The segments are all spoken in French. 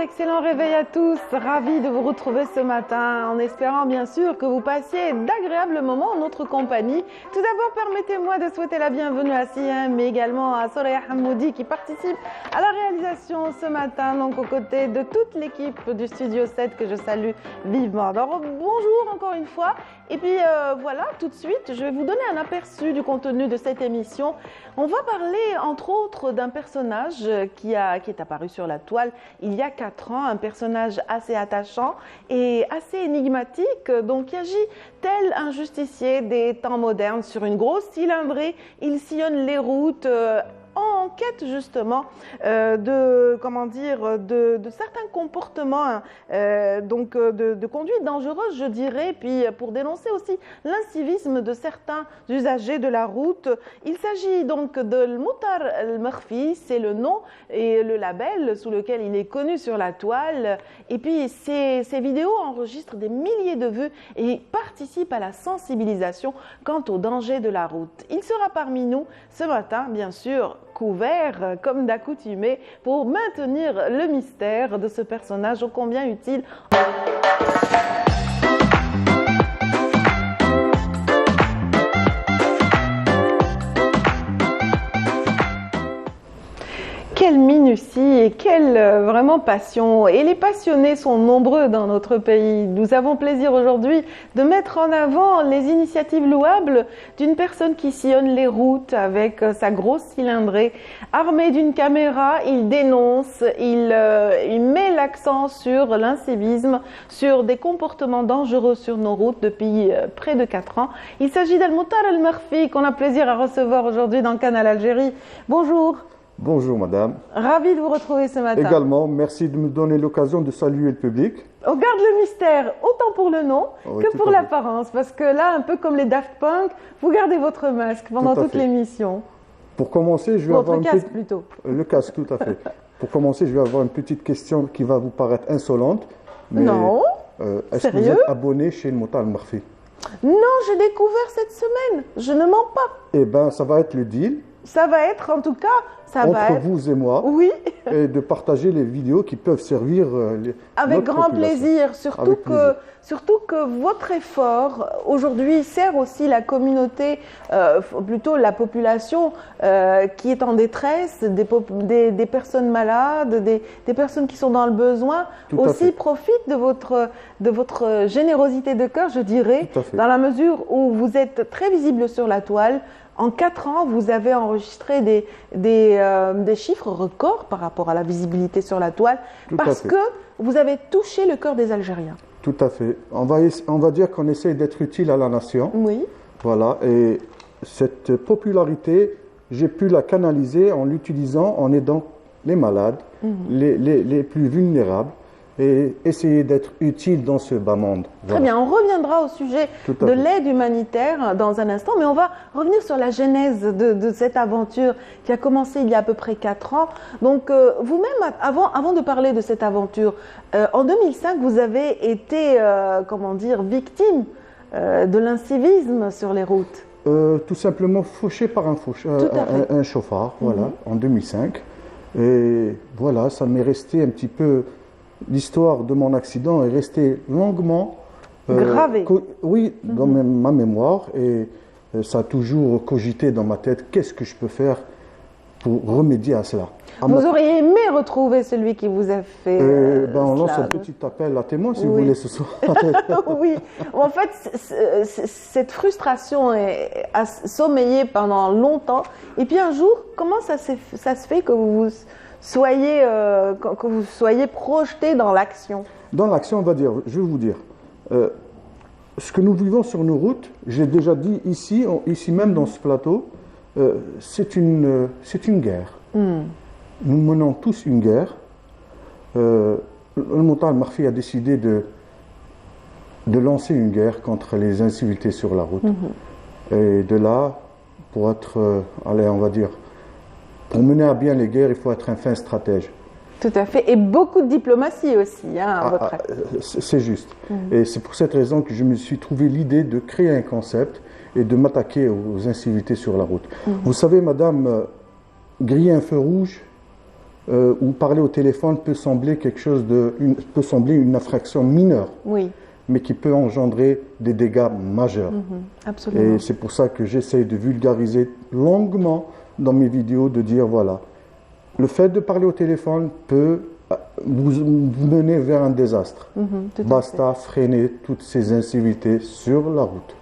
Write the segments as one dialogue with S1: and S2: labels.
S1: excellent réveil à tous. Ravi de vous retrouver ce matin en espérant bien sûr que vous passiez d'agréables moments en notre compagnie. Tout d'abord, permettez-moi de souhaiter la bienvenue à Siem, mais également à Soraya Hamoudi qui participe à la réalisation ce matin, donc aux côtés de toute l'équipe du Studio 7 que je salue vivement. Alors bonjour encore une fois. Et puis voilà, tout de suite, je vais vous donner un aperçu du contenu de cette émission. On va parler entre autres d'un personnage qui est apparu sur la toile il y a 4 ans, un personnage assez attachant et assez énigmatique, donc qui agit tel un justicier des temps modernes sur une grosse cylindrée. Il sillonne les routes en quête justement de certains comportements de conduite dangereuse, je dirais, puis pour dénoncer aussi l'incivisme de certains usagers de la route. Il s'agit donc de Al-Moutar Al-Makhfi, c'est le nom et le label sous lequel il est connu sur la toile. Et puis ces vidéos enregistrent des milliers de vues et participent à la sensibilisation quant aux dangers de la route. Il sera parmi nous ce matin, bien sûr, couvert comme d'accoutumé pour maintenir le mystère de ce personnage ô combien utile. Quelle minutie et quelle vraiment passion. Et les passionnés sont nombreux dans notre pays. Nous avons plaisir aujourd'hui de mettre en avant les initiatives louables d'une personne qui sillonne les routes avec sa grosse cylindrée. Armé d'une caméra, il dénonce, il met l'accent sur l'incivisme, sur des comportements dangereux sur nos routes depuis près de 4 ans. Il s'agit d'Al-Moutar Al-Makhfi qu'on a plaisir à recevoir aujourd'hui dans Canal Algérie. Bonjour.
S2: Bonjour madame.
S1: Ravi de vous retrouver ce matin.
S2: Également, merci de me donner l'occasion de saluer le public.
S1: On garde le mystère autant pour le nom
S2: Oui,
S1: que pour l'apparence, parce que là, un peu comme les Daft Punk, vous gardez votre masque pendant toute l'émission.
S2: Pour commencer, je vais
S1: avoir votre casque plutôt.
S2: Le casque, tout à fait. Pour commencer, je vais avoir une petite question qui va vous paraître insolente. Mais
S1: non.
S2: Est-ce que vous êtes abonné chez Al-Moutar Al-Makhfi?
S1: Non, j'ai découvert cette semaine. Je ne mens pas.
S2: Eh bien, ça va être le deal.
S1: Ça va être, en tout cas,
S2: entre vous et moi,
S1: oui,
S2: et de partager les vidéos qui peuvent servir
S1: avec grand plaisir, surtout que votre effort aujourd'hui sert aussi la communauté, plutôt la population qui est en détresse, des personnes malades, des personnes qui sont dans le besoin, aussi profitent de votre générosité de cœur, je dirais, dans la mesure où vous êtes très visible sur la toile. En 4 ans, vous avez enregistré des chiffres records par rapport à la visibilité sur la toile, parce que vous avez touché le cœur des Algériens.
S2: Tout à fait. On va dire qu'on essaie d'être utile à la nation.
S1: Oui.
S2: Voilà. Et cette popularité, j'ai pu la canaliser en l'utilisant, en aidant les malades, les plus vulnérables, et essayer d'être utile dans ce bas monde.
S1: Voilà. Très bien, on reviendra au sujet de l'aide humanitaire dans un instant, mais on va revenir sur la genèse de cette aventure qui a commencé il y a à peu près 4 ans. Donc vous-même, avant de parler de cette aventure, en 2005, vous avez été, victime de l'incivisme sur les routes.
S2: Tout simplement fauché par un chauffard, voilà, en 2005. Et voilà, ça m'est resté un petit peu... L'histoire de mon accident est restée longuement
S1: gravée.
S2: Dans ma mémoire, et ça a toujours cogité dans ma tête. Qu'est-ce que je peux faire pour remédier à cela?
S1: Vous auriez aimé retrouver celui qui vous a fait
S2: on lance un petit appel à témoin si vous voulez ce soir.
S1: Oui, en fait, cette frustration a sommeillé pendant longtemps. Et puis un jour, comment ça se fait que vous soyez projeté dans l'action? Dans
S2: l'action, on va dire, je vais vous dire, ce que nous vivons sur nos routes, j'ai déjà dit ici même dans ce plateau, c'est une guerre. Nous menons tous une guerre. Al-Moutar Al-Makhfi a décidé de lancer une guerre contre les incivilités sur la route. Et de là, pour être, on va dire, pour mener à bien les guerres, il faut être un fin stratège.
S1: Tout à fait. Et beaucoup de diplomatie aussi, à votre avis.
S2: C'est juste. Et c'est pour cette raison que je me suis trouvé l'idée de créer un concept et de m'attaquer aux incivilités sur la route. Vous savez, madame, griller un feu rouge, où parler au téléphone peut sembler peut sembler une infraction mineure,
S1: Oui.
S2: mais qui peut engendrer des dégâts majeurs.
S1: Absolument.
S2: Et c'est pour ça que j'essaye de vulgariser longuement dans mes vidéos, de dire voilà, le fait de parler au téléphone peut vous mener vers un désastre.
S1: Tout à
S2: Basta freiner toutes ces incivilités sur la route.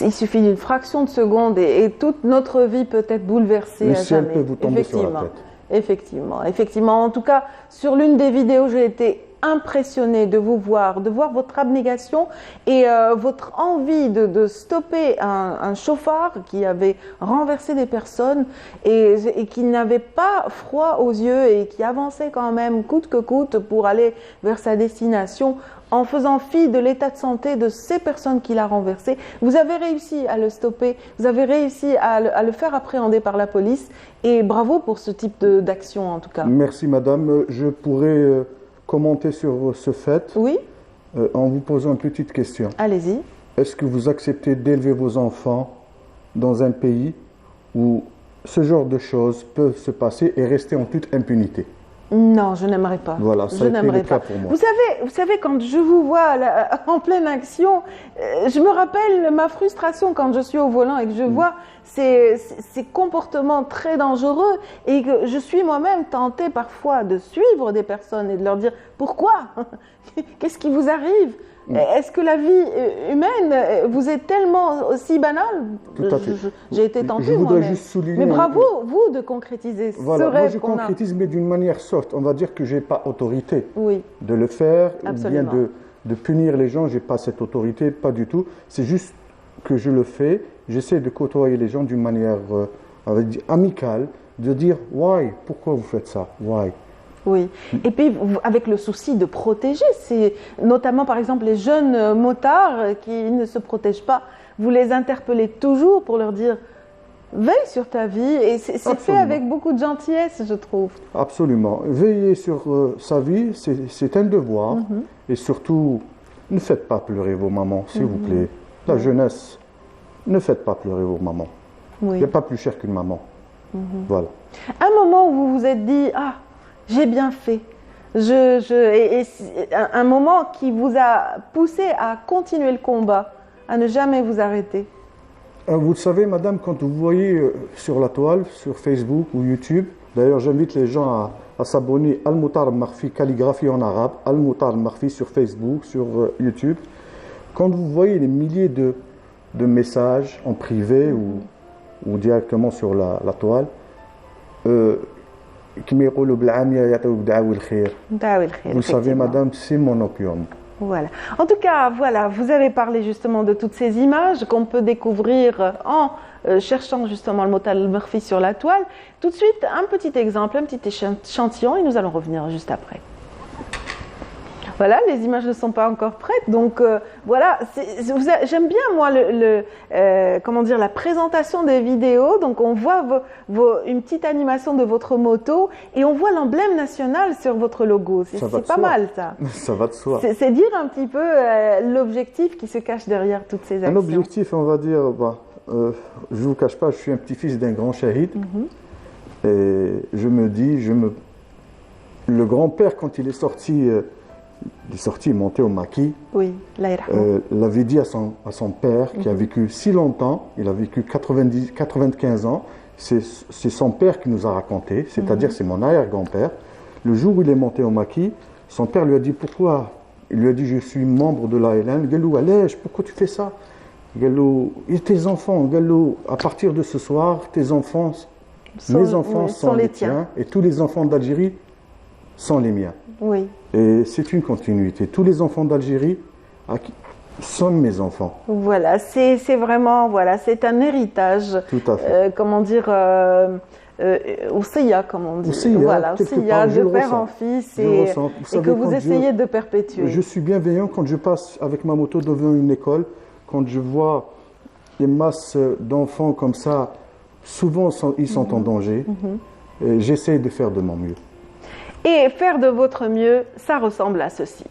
S1: Il suffit d'une fraction de seconde et toute notre vie peut être bouleversée
S2: Le
S1: à
S2: ciel
S1: jamais.
S2: peut vous tomber sur la tête.
S1: Effectivement. En tout cas, sur l'une des vidéos, j'ai été impressionnée de vous voir, de voir votre abnégation et votre envie de stopper un chauffard qui avait renversé des personnes et qui n'avait pas froid aux yeux et qui avançait quand même coûte que coûte pour aller vers sa destination en faisant fi de l'état de santé de ces personnes qu'il a renversées. Vous avez réussi à le stopper, vous avez réussi à le faire appréhender par la police et bravo pour ce type d'action en tout cas.
S2: Merci madame. Je pourrais commenter sur ce fait
S1: Oui,
S2: en vous posant une petite question.
S1: allez-y.
S2: Est-ce que vous acceptez d'élever vos enfants dans un pays où ce genre de choses peuvent se passer et rester en toute impunité?
S1: Non, je n'aimerais pas.
S2: Voilà, ça
S1: je
S2: a été
S1: n'aimerais
S2: le cas
S1: pas.
S2: pour moi.
S1: Vous savez, quand je vous vois là, en pleine action, je me rappelle ma frustration quand je suis au volant et que je vois ces comportements très dangereux et que je suis moi-même tentée parfois de suivre des personnes et de leur dire pourquoi? Qu'est-ce qui vous arrive? Est-ce que la vie humaine vous est tellement aussi banale?
S2: Tout à fait.
S1: J'ai été tentée
S2: Je voudrais
S1: moi-même.
S2: juste souligner
S1: Mais bravo, vous, de concrétiser
S2: Voilà,
S1: ce
S2: moi
S1: rêve
S2: je
S1: qu'on a.
S2: concrétise, mais d'une manière soft. On va dire que je n'ai pas autorité
S1: Oui,
S2: de le faire, ou bien
S1: Absolument.
S2: de punir les gens. Je n'ai pas cette autorité, pas du tout. C'est juste que je le fais. J'essaie de côtoyer les gens d'une manière on va dire, amicale, de dire « Why? Pourquoi vous faites ça? Why ?»
S1: oui. Et puis, avec le souci de protéger, c'est notamment par exemple les jeunes motards qui ne se protègent pas. Vous les interpellez toujours pour leur dire veille sur ta vie et c'est fait
S2: Absolument.
S1: avec beaucoup de gentillesse, je trouve.
S2: Absolument. Veiller sur sa vie, c'est un devoir. Et surtout, ne faites pas pleurer vos mamans, s'il vous plaît. La jeunesse, ne faites pas pleurer vos mamans. Il
S1: Oui.
S2: n'y a pas plus cher qu'une maman. Voilà.
S1: Un moment où vous vous êtes dit ah, j'ai bien fait. Un moment qui vous a poussé à continuer le combat, à ne jamais vous arrêter.
S2: Vous le savez, madame, quand vous voyez sur la toile, sur Facebook ou YouTube, d'ailleurs j'invite les gens à s'abonner Al-Moutar Marfi, calligraphie en arabe, Al-Moutar Marfi sur Facebook, sur YouTube. Quand vous voyez les milliers de messages en privé ou directement sur la toile, vous savez, madame, c'est mon opium.
S1: Voilà. En tout cas, voilà, vous avez parlé justement de toutes ces images qu'on peut découvrir en cherchant justement le mot Al-Murphy sur la toile. Tout de suite, un petit exemple, un petit échantillon et nous allons revenir juste après. Voilà, les images ne sont pas encore prêtes, donc voilà, j'aime bien moi comment dire, la présentation des vidéos. Donc on voit une petite animation de votre moto et on voit l'emblème national sur votre logo. C'est pas mal ça.
S2: Ça va de soi.
S1: C'est dire un petit peu l'objectif qui se cache derrière toutes ces actions.
S2: Un objectif, on va dire, je ne vous cache pas, je suis un petit-fils d'un grand shahid. Et je me dis, le grand-père, quand il est sorti, il est monté au maquis.
S1: Oui,
S2: l'avait dit à son père qui a vécu si longtemps, il a vécu 95 ans. C'est son père qui nous a raconté, c'est-à-dire c'est mon arrière-grand-père. Le jour où il est monté au maquis, son père lui a dit pourquoi. Il lui a dit je suis membre de l'ALN. Galou, allège, pourquoi tu fais ça? Galou, et tes enfants, Galou, à partir de ce soir, tes enfants, mes enfants sont les tiens, et tous les enfants d'Algérie sont les miens.
S1: Oui.
S2: Et c'est une continuité. Tous les enfants d'Algérie sont mes enfants.
S1: Voilà, c'est vraiment, voilà, c'est un héritage.
S2: Tout à fait.
S1: Comment dire, Oussiya, comme on dit.
S2: Oussiya,
S1: voilà, Oussiya, de père en fils, et que vous essayez de perpétuer.
S2: Je suis bienveillant quand je passe avec ma moto devant une école, quand je vois des masses d'enfants comme ça, souvent ils sont en danger. Et j'essaie de faire de mon mieux.
S1: Et faire de votre mieux, ça ressemble à ceci.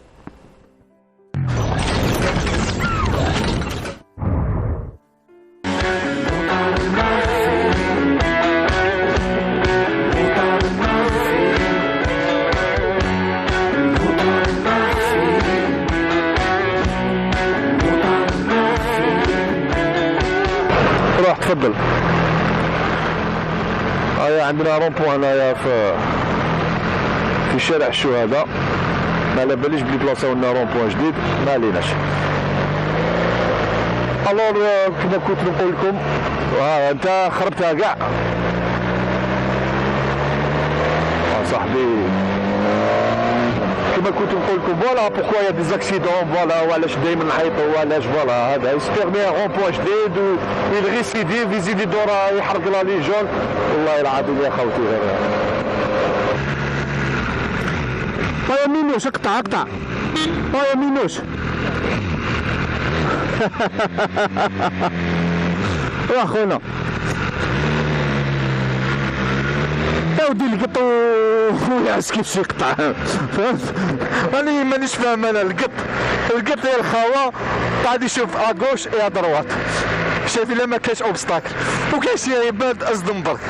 S3: تفضل. هيا عندنا رومبو هنايا في شارع الشهداء، ما على باليش بلي بلاصاو لنا رومبو جديد، ما عليناش. الور كما كنت نقول لكم انت خربتها كاع صاحبي. كما كنت نقول لكم فوالا بوركوا يا دي زاكسيدون، فوالا وعلاش دائما نحيطوا، وعلاش فوالا هذا يسبيغ بيان رومبو جديد ويغيسيديف يزيد يدور يحرق لا ليجون. والله العظيم يا خوتي غير يا مينوش اقطع يا مينوش. يا خونا يا ودي القط ويعس كيفاش يقطع، فهمت؟ راني مانيش فاهم انا. القط يا الخاوه قاعد يشوف اغوش يا دروات، شايف الا ما كاش اوبستاكل وكاين شي عباد اصدم برك.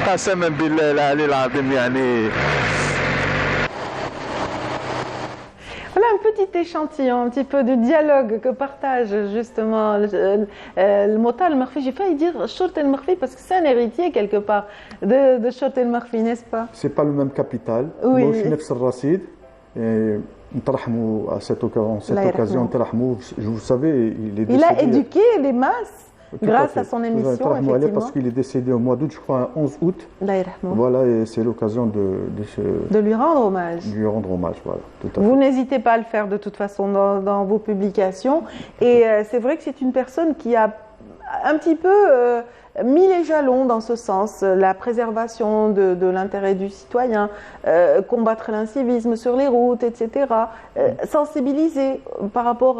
S3: قسما بالله العلي العظيم يعني.
S1: Voilà un petit échantillon, un petit peu du dialogue que partage justement le Mota al-Marfi. J'ai failli dire Chort el-Marfi parce que c'est un héritier quelque part de Chort el-Marfi, n'est-ce pas?
S2: C'est pas le même capital.
S1: Oui.
S2: Moi, je suis Nefs al-Rasid. À cette occasion, vous savez, il est décédé.
S1: Il a éduqué les masses. Grâce à son émission, effectivement.
S2: Parce qu'il est décédé au mois d'août, je crois, 11 août. Voilà, et c'est l'occasion
S1: de lui rendre hommage.
S2: De lui rendre hommage, voilà. Tout à fait.
S1: Vous n'hésitez pas à le faire de toute façon dans vos publications. Et c'est vrai que c'est une personne qui a un petit peu mis les jalons dans ce sens, la préservation de l'intérêt du citoyen, combattre l'incivisme sur les routes, etc. Sensibiliser par rapport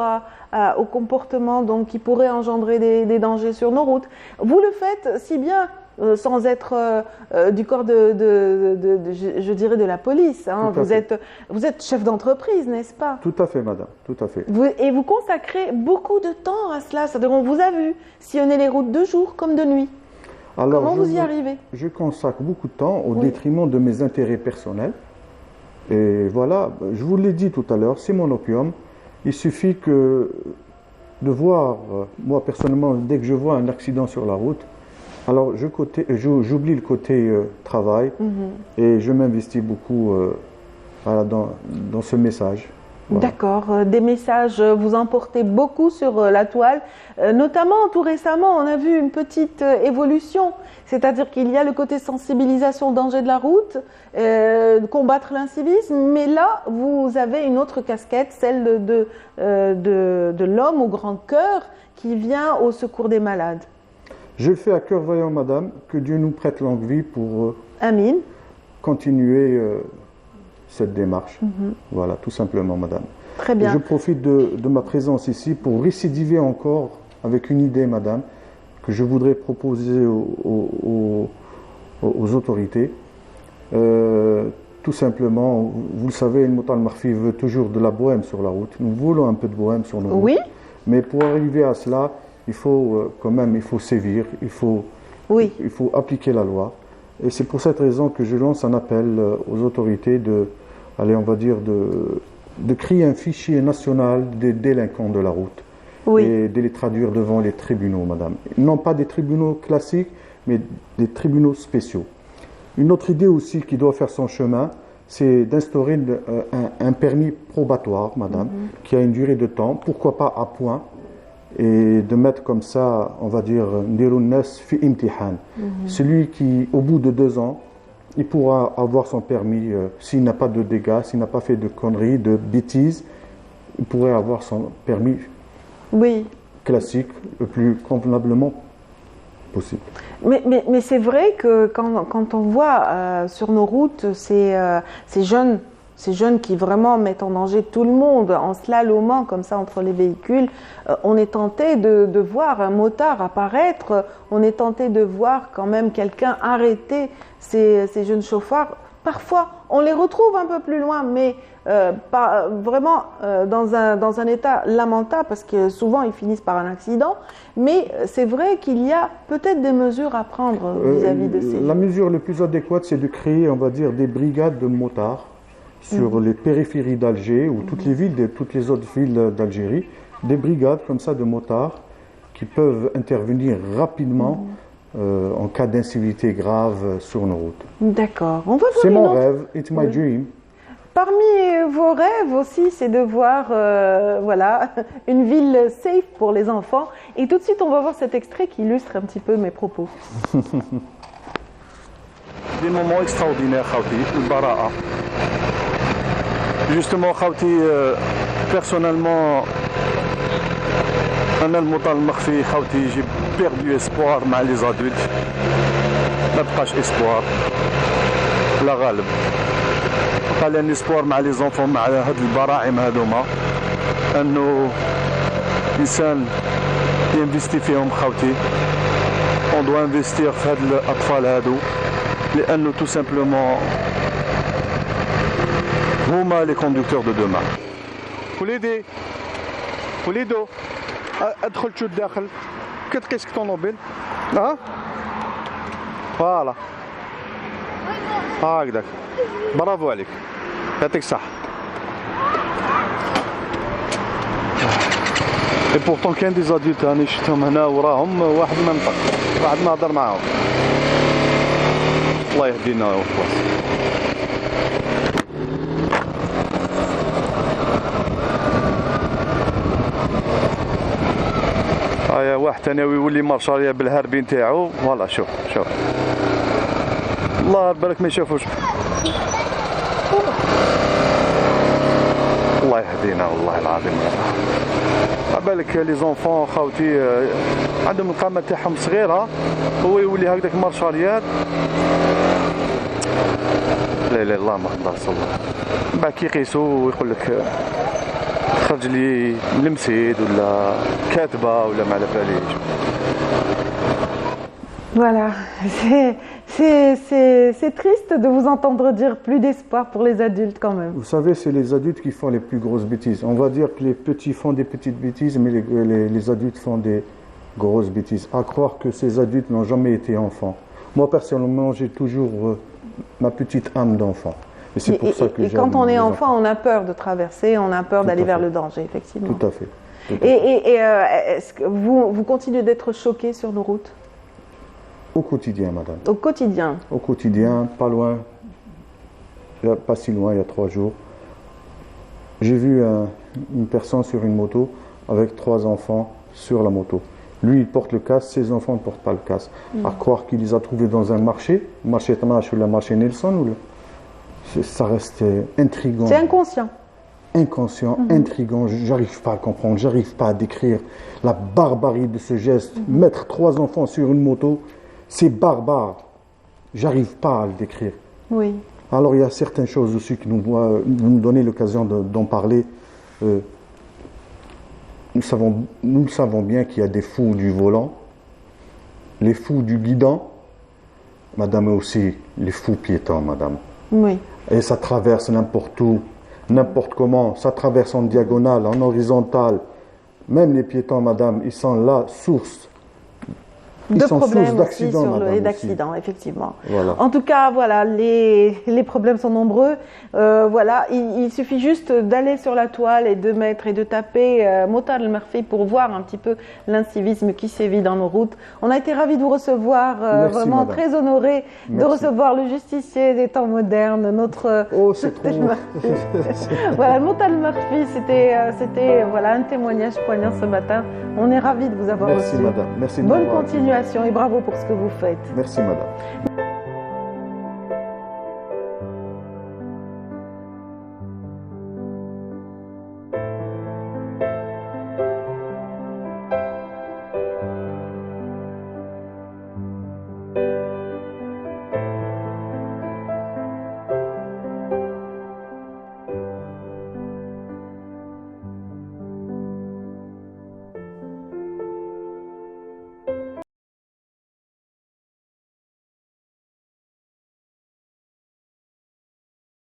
S1: au comportement donc, qui pourrait engendrer des dangers sur nos routes. Vous le faites si bien, sans être du corps je dirais de la police. Hein. Vous êtes chef d'entreprise, n'est-ce pas?
S2: Tout à fait, madame, tout à fait.
S1: Et vous consacrez beaucoup de temps à cela. C'est-à-dire on vous a vu sillonner les routes de jour comme de nuit.
S2: Alors,
S1: comment vous y arrivez?
S2: Je consacre beaucoup de temps au détriment de mes intérêts personnels. Et voilà, je vous l'ai dit tout à l'heure, c'est mon opium. Il suffit de voir, moi personnellement, dès que je vois un accident sur la route, alors j'oublie le côté travail et je m'investis beaucoup voilà, dans ce message. Voilà.
S1: D'accord, des messages, vous en portez beaucoup sur la toile, notamment tout récemment on a vu une petite évolution, c'est-à-dire qu'il y a le côté sensibilisation au danger de la route, combattre l'incivisme, mais là vous avez une autre casquette, celle de l'homme au grand cœur qui vient au secours des malades.
S2: Je le fais à cœur vaillant, madame, que Dieu nous prête longue vie pour
S1: Amin.
S2: Continuer cette démarche. Voilà, tout simplement, madame.
S1: Très bien.
S2: Et je profite de ma présence ici pour récidiver encore avec une idée, madame, que je voudrais proposer aux autorités. Tout simplement, vous le savez, le Mota al-Marfi veut toujours de la bohème sur la route. Nous voulons un peu de bohème sur nos routes.
S1: Oui.
S2: Mais pour arriver à cela, il faut quand même, il faut sévir, il faut appliquer la loi. Et c'est pour cette raison que je lance un appel aux autorités de créer un fichier national des délinquants de la route et de les traduire devant les tribunaux, madame. Non pas des tribunaux classiques, mais des tribunaux spéciaux. Une autre idée aussi qui doit faire son chemin, c'est d'instaurer un permis probatoire, madame, qui a une durée de temps, pourquoi pas à point, et de mettre comme ça, on va dire, fi imtihan. Celui qui, au bout de 2 ans, il pourra avoir son permis, s'il n'a pas de dégâts, s'il n'a pas fait de conneries, de bêtises, il pourrait avoir son permis classique le plus convenablement possible.
S1: Mais c'est vrai que quand on voit sur nos routes ces jeunes qui vraiment mettent en danger tout le monde en slalomant comme ça entre les véhicules, on est tenté de voir un motard apparaître, on est tenté de voir quand même quelqu'un arrêter ces jeunes chauffards. Parfois, on les retrouve un peu plus loin, mais vraiment dans un état lamentable parce que souvent ils finissent par un accident. Mais c'est vrai qu'il y a peut-être des mesures à prendre vis-à-vis de ces...
S2: La mesure la plus adéquate, c'est de créer, on va dire, des brigades de motards sur les périphéries d'Alger ou toutes les autres villes d'Algérie, des brigades comme ça de motards qui peuvent intervenir rapidement en cas d'incivilité grave sur nos routes.
S1: D'accord. On va voir
S2: C'est
S1: une
S2: mon
S1: autre-
S2: rêve, it's my dream.
S1: Parmi vos rêves aussi, c'est de voir voilà, une ville safe pour les enfants. Et tout de suite, on va voir cet extrait qui illustre un petit peu mes propos.
S4: Des moments extraordinaires, Khawti, le Bara'a. Justement, Khawti, personnellement, أنا الموطن المخفي خوتي j'ai perdu espoir مع les adultes. ما بقاش espoir. لا غالب. بقى لي espoir مع les enfants مع هاد البراعم هادوما. أنه الإنسان ينفستي فيهم خوتي. On doit investir في هاد الأطفال هادو. لأنه tout simplement هما les conducteurs de demain. وليدي وليدو ادخل شو الداخل كتقيسك طوموبيل ها فوالا هكذاك برافو عليك يعطيك الصحة اي بورتون كاين دي زادولت راني شفتهم هنا وراهم واحد ما نطق واحد ما هضر معاهم الله يهدينا وخلاص هيا واحد ثاني يولي مارشاليا بالهربين تاعو فوالا شوف الله بالك ما يشوفوش الله يهدينا والله العظيم بالك لي زونفون خاوتي عندهم القامه تاعهم صغيره هو يولي هكذاك مارشاليات لا لا الله ما قدر الله من بعد كيقيسوا ويقول لك خرج لي لمسيد ولا كاتبه ولا ما على باليش.
S1: Voilà, c'est triste de vous entendre dire plus d'espoir pour les adultes quand même.
S2: Vous savez, c'est les adultes qui font les plus grosses bêtises. On va dire que les petits font des petites bêtises, mais les adultes font des grosses bêtises. À croire que ces adultes n'ont jamais été enfants. Moi, personnellement, j'ai toujours ma petite âme d'enfant. Et c'est pour ça que
S1: et quand on est enfant, on a peur de traverser, on a peur d'aller vers le danger, effectivement.
S2: Tout à fait.
S1: Est-ce que vous continuez d'être choqué sur nos routes?
S2: Au quotidien, madame.
S1: Au quotidien?
S2: Au quotidien, pas loin, pas si loin, il y a 3 jours. J'ai vu une personne sur une moto avec 3 enfants sur la moto. Lui, il porte le casque, ses enfants ne portent pas le casque. À croire qu'il les a trouvés dans un marché Tamash ou le marché Nelson, ou ça reste intriguant.
S1: C'est inconscient.
S2: Inconscient, intriguant, j'arrive pas à comprendre, j'arrive pas à décrire la barbarie de ce geste. Mettre 3 enfants sur une moto, c'est barbare. J'arrive pas à le décrire.
S1: Oui.
S2: Alors il y a certaines choses aussi qui nous donnent l'occasion d'en parler. Nous savons bien qu'il y a des fous du volant, les fous du guidon, madame, et aussi les fous piétons, madame.
S1: Oui.
S2: Et ça traverse n'importe où, n'importe comment, ça traverse en diagonale, en horizontale. Même les piétons, madame, ils sont la source.
S1: De problèmes aussi
S2: d'accidents,
S1: effectivement.
S2: Voilà.
S1: En tout cas, voilà, les problèmes sont nombreux. Voilà, il suffit juste d'aller sur la toile et de mettre et de taper Motar al-Marfi pour voir un petit peu l'incivisme qui sévit dans nos routes. On a été ravis de vous recevoir,
S2: Merci,
S1: vraiment
S2: madame.
S1: très honorés de
S2: Merci.
S1: recevoir le justicier des temps modernes, notre
S2: Oh, c'est trop.
S1: voilà, Motar al-Marfi, c'était voilà, un témoignage poignant ce matin. On est ravis de vous avoir
S2: Merci,
S1: reçu.
S2: madame. Merci de
S1: Bonne
S2: m'avoir accueilli.
S1: continuation et bravo pour ce que vous faites.
S2: Merci, madame.